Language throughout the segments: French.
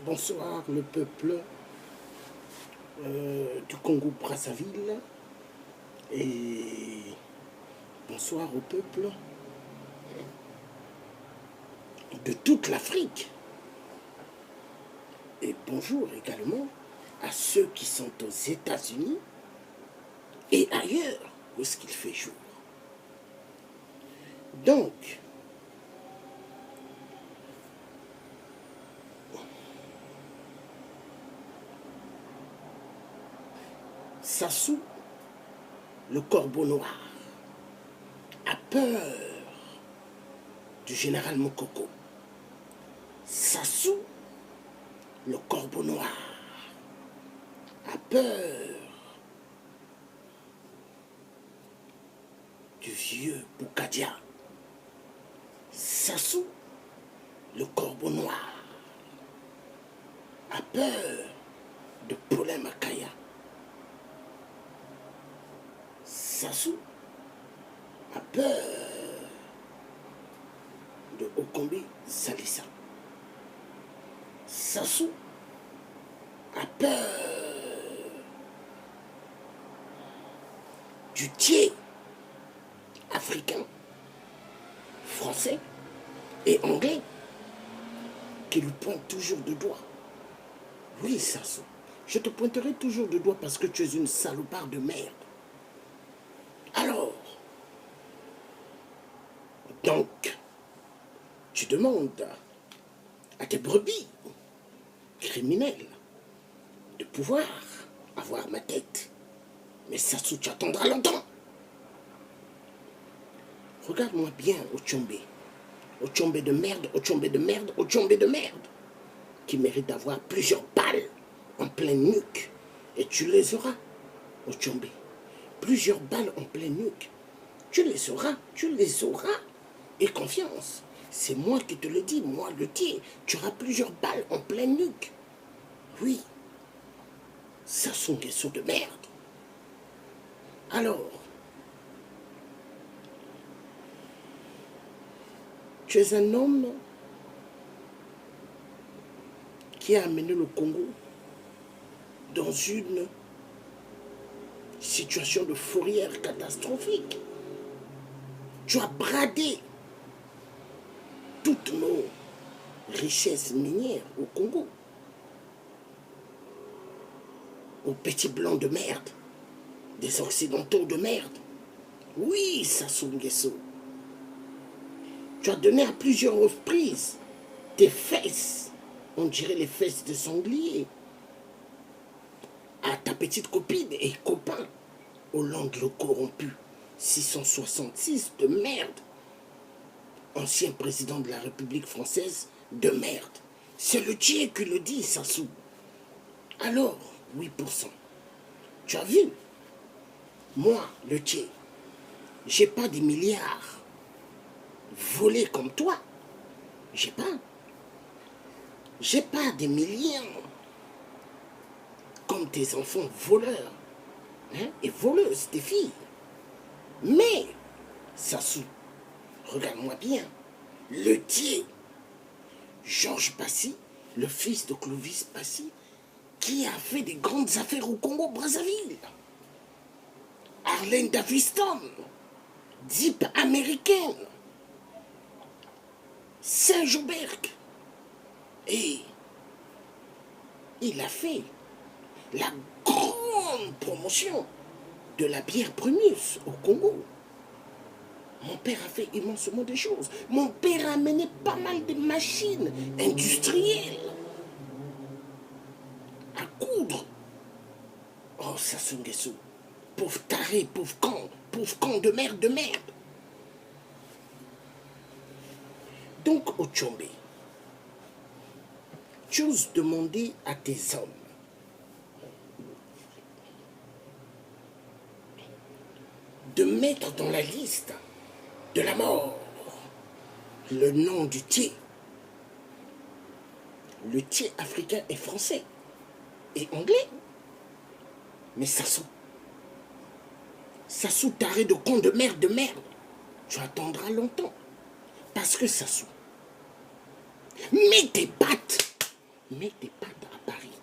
Bonsoir le peuple du Congo-Brazzaville et bonsoir au peuple de toute l'Afrique. Et bonjour également à ceux qui sont aux États-Unis et ailleurs où est-ce qu'il fait jour. Donc, Sassou, le corbeau noir, a peur du général Mokoko. Sassou, le corbeau noir, a peur du vieux Boukadia. Sassou, le corbeau noir, a peur de Paulin Makaya. Sassou a peur de Okombi Salissa. Sassou a peur du thier africain, français et anglais qui lui pointe toujours de doigt. Oui, Sassou, je te pointerai toujours de doigt parce que tu es une salopard de merde. Alors, donc, tu demandes à tes brebis criminelles de pouvoir avoir ma tête. Mais Sassou, tu attendras longtemps. Regarde-moi bien, Ochombe. Ochombe de merde, Ochombe de merde, Ochombe de merde. Qui mérite d'avoir plusieurs balles en pleine nuque. Et tu les auras, Ochombe. Plusieurs balles en pleine nuque. Tu les auras, tu les auras. Et confiance. C'est moi qui te le dis, moi le tiers. Tu auras plusieurs balles en pleine nuque. Oui. Sassou Nguesso de merde. Alors, tu es un homme qui a amené le Congo dans une situation de fourrière catastrophique. Tu as bradé toutes nos richesses minières au Congo, aux petits blancs de merde, des occidentaux de merde. Oui, Sassou Nguesso. Tu as donné à plusieurs reprises tes fesses, on dirait les fesses de sanglier, à ta petite copine et copain, Hollande le corrompu, 666 de merde, ancien président de la République française de merde. C'est le Dieu qui le dit, Sassou. Alors, 8%. Tu as vu? Moi, le Dieu, j'ai pas des milliards volés comme toi. J'ai pas des millions comme tes enfants voleurs, hein, et voleuses, tes filles. Mais, Sassou, regarde-moi bien, le Dieu, Georges Passy, le fils de Clovis Passy, qui a fait des grandes affaires au Congo-Brazzaville. Harley Davidson, Deep américaine, Saint-Joberg. Et il a fait la grande promotion de la bière Primus au Congo. Mon père a fait immensément de choses. Mon père a amené pas mal de machines industrielles à coudre. Oh, Sassou Nguesso, pauvre taré, pauvre con de merde, de merde. Donc, Ochombe, tu oses demander à tes hommes de mettre dans la liste de la mort le nom du tiers. Le tiers africain et français et anglais. Mais Sassou taré de con de merde, tu attendras longtemps. Parce que Sassou, mets tes pattes Mets tes pattes à Paris.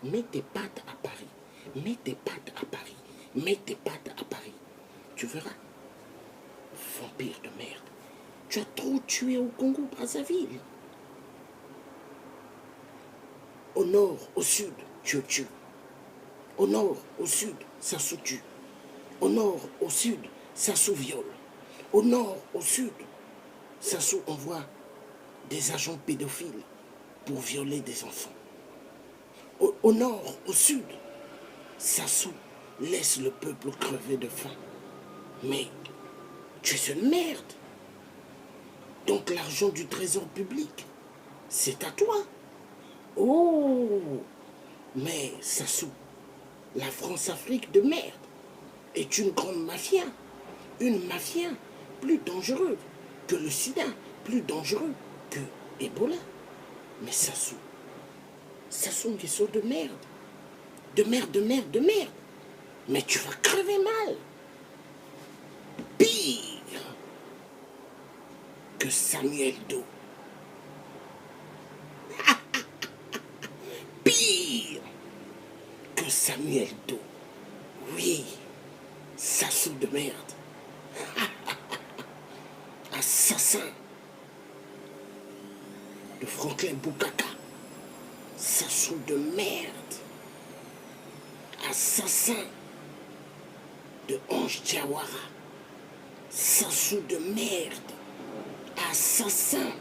Mets tes pattes à Paris. Mets tes pattes à Paris. Mets tes pattes à Paris. Tu verras. Vampire de merde. Tu as trop tué au Congo-Brazzaville. Au nord, au sud, tu tues. Au nord, au sud, ça se tue. Au nord, au sud, ça se viole. Au nord, au sud, ça se envoie des agents pédophiles pour violer des enfants. Au nord, au sud, Sassou laisse le peuple crever de faim. Mais tu es une merde. Donc l'argent du trésor public, c'est à toi. Oh, mais Sassou, la France-Afrique de merde est une grande mafia. Une mafia plus dangereuse que le sida, plus dangereux que Ebola. Mais Sassou Nguesso de merde. De merde, de merde, de merde. Mais tu vas crever mal. Pire que Samuel Doe. Pire que Samuel Doe. Oui, Sassou de merde. Assassin de Franklin Boukaka. Sassou de merde. Assassin de Ange Diawara. Sassou de merde. Assassin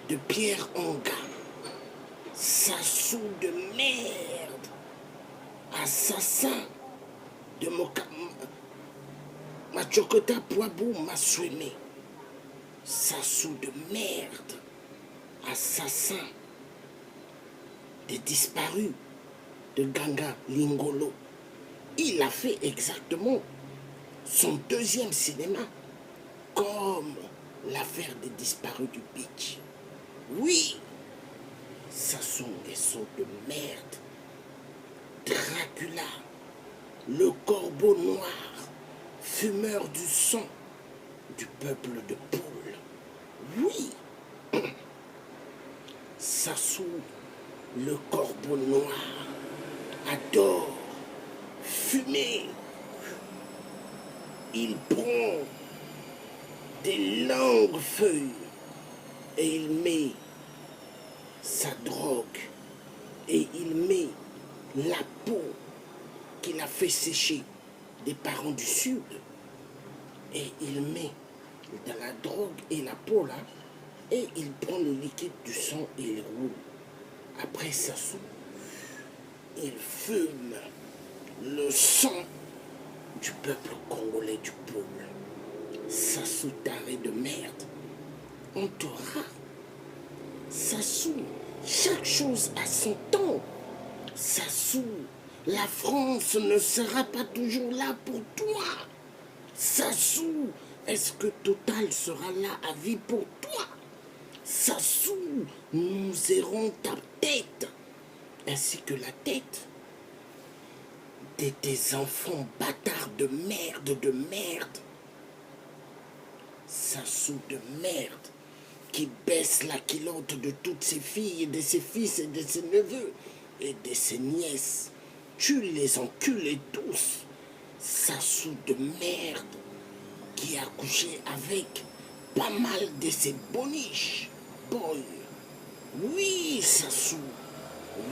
de Pierre Anga. Sassou de merde. Assassin de Machokota Poabou Masweme. Sassou de merde. Assassin des disparus de Ganga Lingolo. Il a fait exactement son deuxième cinéma comme l'affaire des disparus du beach. Oui, Sassou Nguesso de merde. Dracula, le corbeau noir, fumeur du sang du peuple de poule. Oui, Sassou, le corbeau noir, adore fumer. Il prend des longues feuilles et il met sa drogue et il met la peau qu'il a fait sécher des parents du Sud et il met dans la drogue et la peau là et il prend le liquide du sang et il roule. Après Sassou, il fume le sang du peuple congolais du peuple. Sassou taré de merde. On t'aura. Sassou, chaque chose a son temps. Sassou, la France ne sera pas toujours là pour toi. Sassou, est-ce que Total sera là à vie pour toi? Sassou, nous aurons ta tête, ainsi que la tête de tes enfants bâtards de merde, de merde. Sassou de merde, qui baisse la culotte de toutes ses filles, et de ses fils et de ses neveux et de ses nièces. Tu les encules tous. Sassou de merde, qui a couché avec pas mal de ses boniches. Boy. Oui, Sassou.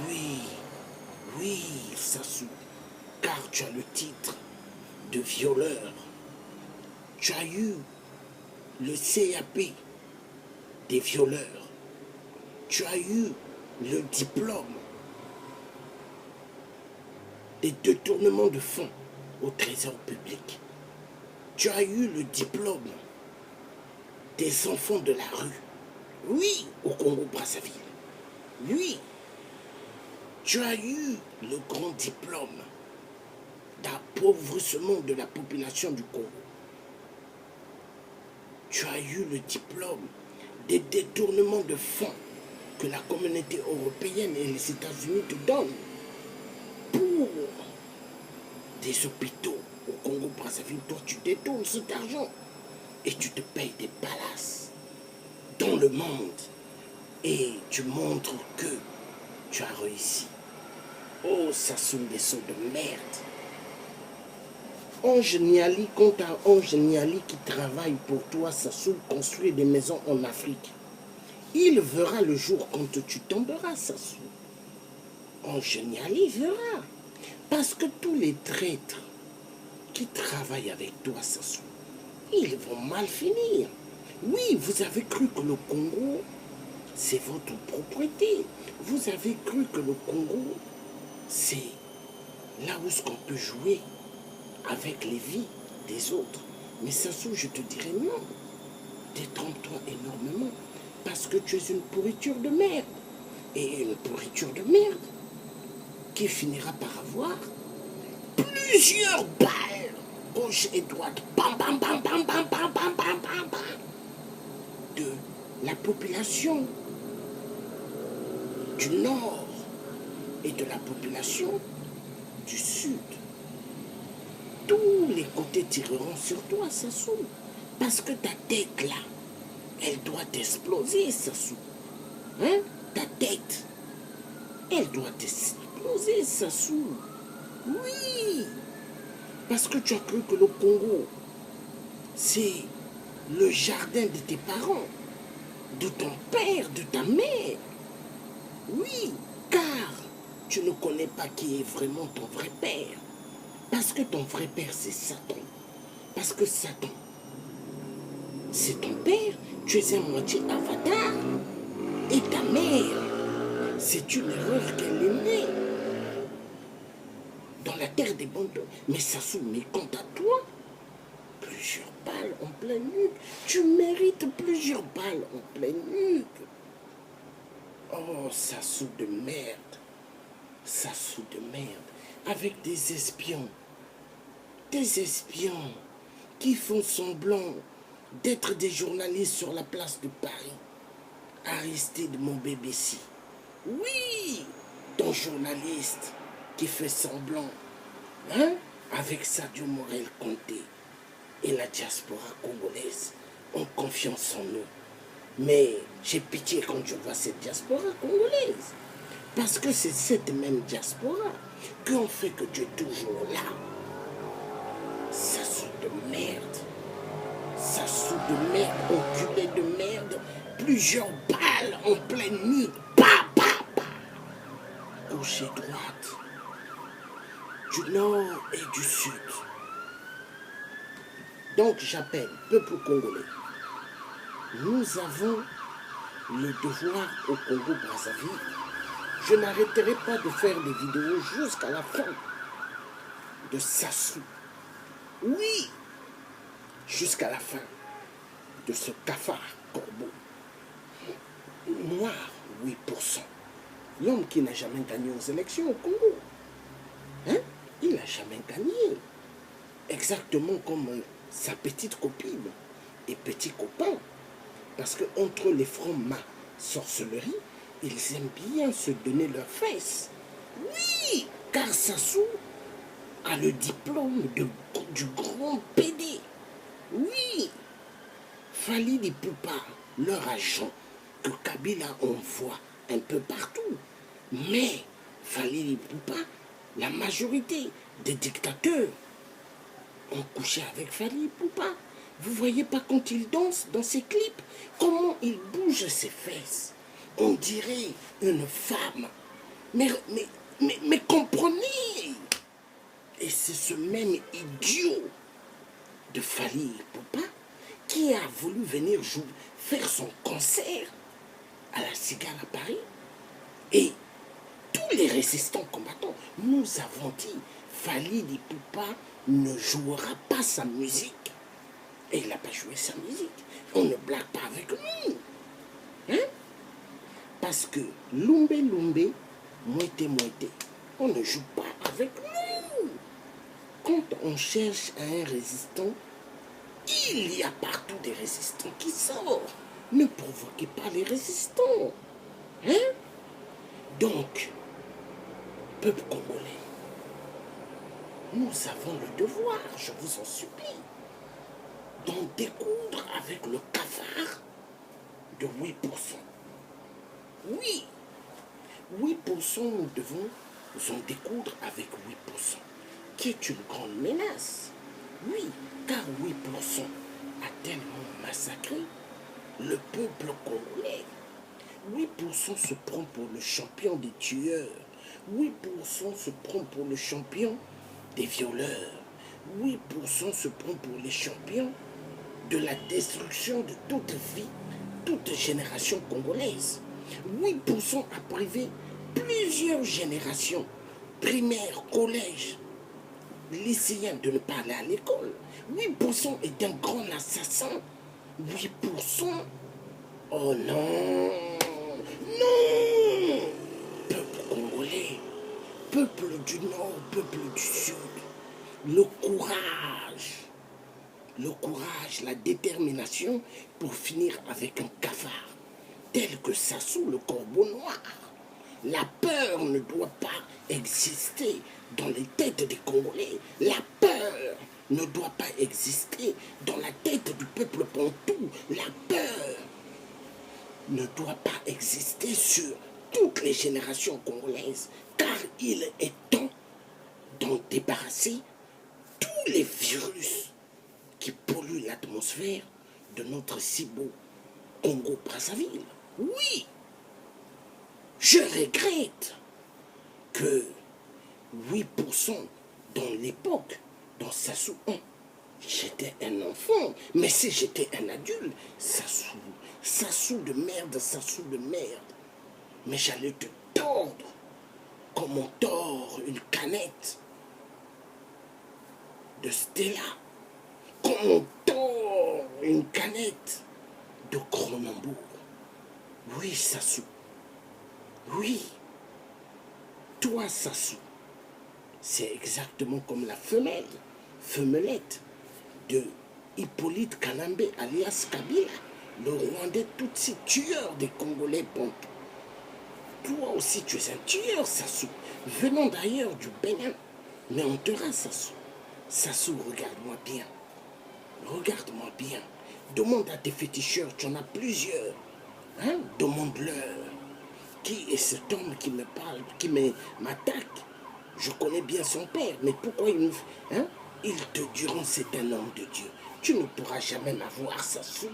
Oui, oui, Sassou. Car tu as le titre de violeur. Tu as eu le CAP des violeurs. Tu as eu le diplôme des détournements de fonds au trésor public. Tu as eu le diplôme des enfants de la rue. Oui, au Congo-Brazzaville. Oui, tu as eu le grand diplôme d'appauvrissement de la population du Congo. Tu as eu le diplôme des détournements de fonds que la communauté européenne et les États-Unis te donnent pour des hôpitaux au Congo-Brazzaville. Toi, tu détournes cet argent et tu te payes des palaces dans le monde et tu montres que Tu as réussi. Oh, Sassou Nguesso de merde. Ange Niali, compte à Ange Niali qui travaille pour toi, Sassou, construire des maisons en Afrique. Il verra le jour quand tu tomberas, Sassou. Ange Niali verra. Parce que tous les traîtres qui travaillent avec toi, Sassou, ils vont mal finir. Oui, vous avez cru que le Congo, c'est votre propriété. Vous avez cru que le Congo, c'est là où ce qu'on peut jouer avec les vies des autres. Mais Sassou, je te dirais non. Détrompe-toi énormément. Parce que tu es une pourriture de merde. Et une pourriture de merde qui finira par avoir plusieurs balles, gauche et droite, bam, bam, bam, bam, bam, bam, bam, bam, bam, bam, de la population du nord et de la population du sud. Tous les côtés tireront sur toi, Sassou. Parce que ta tête, là, elle doit exploser, Sassou. Hein? Ta tête, elle doit exploser, Sassou. Oui. Parce que tu as cru que le Congo, c'est le jardin de tes parents, de ton père, de ta mère. Oui, car tu ne connais pas qui est vraiment ton vrai père. Parce que ton vrai père, c'est Satan. Parce que Satan, c'est ton père. Tu es un moitié avatar. Et ta mère, c'est une erreur qu'elle est née dans la terre des bandeaux. Mais Sassou, mais quant à toi, plusieurs balles en pleine nuque. Tu mérites plusieurs balles en pleine nuque. Oh, Sassou de merde. Sassou de merde. Avec des espions. Des espions qui font semblant d'être des journalistes sur la place de Paris. Aristide, mon bébé si. Oui, ton journaliste qui fait semblant, hein, avec Sadio Morel Conté et la diaspora congolaise ont confiance en nous. Mais j'ai pitié quand je vois cette diaspora congolaise. Parce que c'est cette même diaspora qui ont fait que tu es toujours là. Sassou de merde. Sassou de merde, enculé de merde. Plusieurs balles en pleine nuit. Pa, pa, pa. Gauche et droite. Du nord et du sud. Donc j'appelle, peuple congolais. Nous avons le devoir au Congo-Brazzaville. Je n'arrêterai pas de faire des vidéos jusqu'à la fin de Sassou. Oui, jusqu'à la fin de ce cafard corbeau. Noir, 8%. L'homme qui n'a jamais gagné aux élections au Congo. Hein? Il n'a jamais gagné. Exactement comme sa petite copine et petit copain. Parce qu'entre les francs-maçons sorcellerie, ils aiment bien se donner leurs fesses. Oui, car Sassou a le diplôme du grand PD. Oui, Fali Ipupa, leur agent, que Kabila envoie un peu partout. Mais Fali Ipupa, la majorité des dictateurs ont couché avec Fali Ipupa. Vous voyez pas quand il danse dans ses clips, comment il bouge ses fesses. On dirait une femme. Mais comprenez. Et c'est ce même idiot de Fali Ipupa qui a voulu venir faire son concert à la Cigale à Paris. Et tous les résistants combattants, nous avons dit, Fali Ipupa ne jouera pas sa musique. Et il n'a pas joué sa musique. On ne blague pas avec nous. Hein? Parce que Lumbe, moité, on ne joue pas avec nous. Quand on cherche un résistant, il y a partout des résistants qui sortent. Ne provoquez pas les résistants. Hein? Donc, peuple congolais, nous avons le devoir, je vous en supplie, d'en découdre avec le cafard de 8%. Oui, 8%, nous devons en découdre avec 8%, qui est une grande menace. Oui, car 8% a tellement massacré le peuple congolais. 8% se prend pour le champion des tueurs. 8% se prend pour le champion des violeurs. 8% se prend pour les champions de la destruction de toute vie, toute génération congolaise. 8% a privé plusieurs générations, primaires, collèges, lycéens, de ne pas aller à l'école. 8% est un grand assassin. 8%, oh non, non, peuple congolais, peuple du Nord, peuple du Sud, le courage, la détermination pour finir avec un cafard, tel que Sassou, le corbeau noir. La peur ne doit pas exister dans les têtes des Congolais. La peur ne doit pas exister dans la tête du peuple bantou. La peur ne doit pas exister sur toutes les générations congolaises, car il est temps d'en débarrasser tous les virus qui polluent l'atmosphère de notre si beau Congo-Brazzaville. Oui, je regrette que 8% dans l'époque, dans Sassou, j'étais un enfant, mais si j'étais un adulte, Sassou de merde, mais j'allais te tordre comme on tord une canette de Stella, comme on tord une canette de Cronenbourg. Oui, Sassou. Oui. Toi, Sassou, c'est exactement comme la femelette de Hippolyte Kanambe alias Kabila, le Rwandais Tutsi, tueur des Congolais bantou. Toi aussi, tu es un tueur, Sassou, venant d'ailleurs du Bénin. Mais on te rend, Sassou. Sassou, regarde-moi bien. Regarde-moi bien. Demande à tes féticheurs, tu en as plusieurs. Hein? Demande-leur. Qui est cet homme qui me parle, qui m'attaque? Je connais bien son père, mais pourquoi il me... Hein? Il te diront c'est un homme de Dieu. Tu ne pourras jamais m'avoir, Sassou.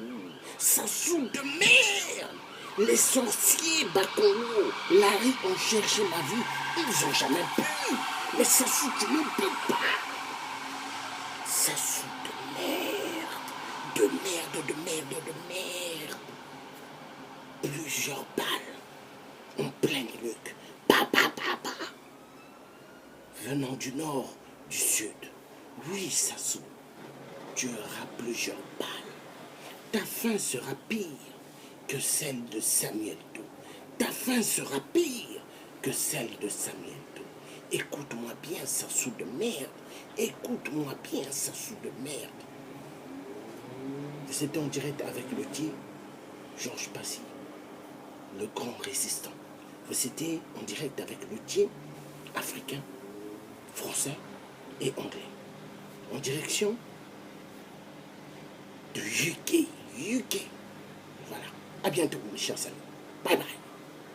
Sassou de merde. Les sorciers Bakongo, Larry ont cherché ma vie. Ils n'ont jamais pu. Mais Sassou, tu ne peux pas. Sassou de merde. De merde, de merde, de merde. Plusieurs balles en plein nuque. Pa. Venant du nord, du sud. Oui, Sassou, tu auras plusieurs balles. Ta fin sera pire que celle de Samuel Do. Ta fin sera pire que celle de Samuel Do. Écoute-moi bien, Sassou de merde. Écoute-moi bien, Sassou de merde. C'était en direct avec le Dieu Georges Passy, le grand résistant. C'était en direct avec le Dieu africain, français et anglais. En direction de UK. Voilà. À bientôt, mes chers amis. Bye bye.